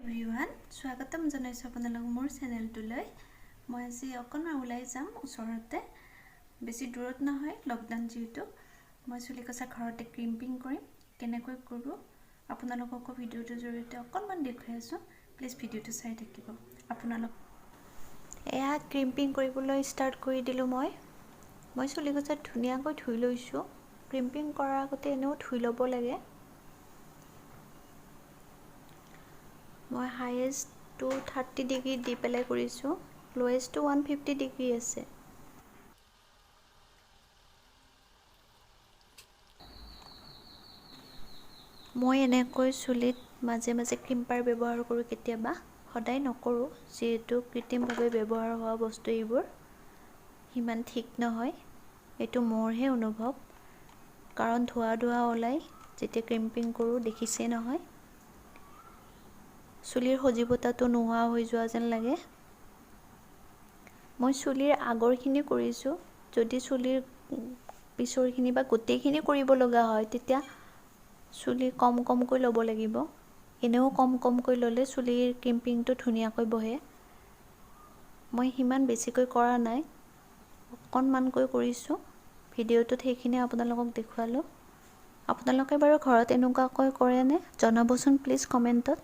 everyone স্বাগতম জনাইছো আপোনালোক মোৰ চেনেলটোলৈ মই আজি অকণমান ওলাই যাম ওচৰতে বেছি দূৰত নহয় লকডাউন যেটো মই চুলিকছা ঘৰতে ক্ৰিম্পিং কৰিম কেনেকৈ কৰো আপোনালোকক ভিডিওটো জৰিয়তে অকণমান দেখাই আছো প্লিজ ভিডিওটো চাই থাকিব আপোনালোক এয়া ক্ৰিম্পিং কৰিবলৈ ষ্টাৰ্ট কৰি দিলো মই চুলিকছা ধুনিয়াকৈ ধুই লৈছো ক্ৰিম্পিং কৰাৰ আগতে এনেও ধুই ল'ব লাগে মই হাইয়েষ্ট টু 30 ডিগ্ৰী দি পেলাই কৰিছো লোৱেষ্ট টু 150 ডিগ্ৰী আছে মই এনেকৈ চুলিত মাজে মাজে ক্ৰিম্পাৰ ব্যৱহাৰ কৰো কেতিয়াবা সদায় নকৰো যেহেতু কৃত্ৰিমভাৱে ব্যৱহাৰ হোৱা বস্তু এইবোৰ হিমান ঠিক নহয় এটো মোৰহে অনুভৱ কাৰণ ধোৱা ওলাই যেতিয়া ক্ৰিম্পিং কৰো দেখিছে নহয় চুলিৰ সজীৱতাটো নোহোৱা হৈ যোৱা যেন লাগে মই চুলিৰ আগৰখিনি কৰিছো যদি চুলিৰ পিছৰখিনি বা গোটেইখিনি কৰিব লগা হয় তেতিয়া চুলি কমকৈ ল'ব লাগিব এনেও কমকৈ ল'লে চুলিৰ ক্ৰিম্পিংটো ধুনিয়াকৈ বহে মই হিমান বেছিকৈ কৰা নাই অকণমানকৈ কৰিছো ভিডিওটোত সেইখিনি আপোনালোকক দেখুৱালো আপোনালোকে বাৰু ঘৰত এনেকুৱাকৈ কৰে নে জনাবচোন প্লিজ কমেন্টত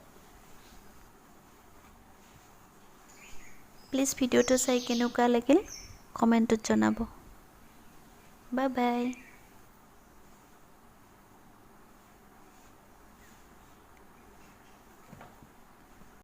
প্লিজ ভিডিওটো চাই কেনেকুৱা লাগিল কমেন্টত জনাব বাই বাই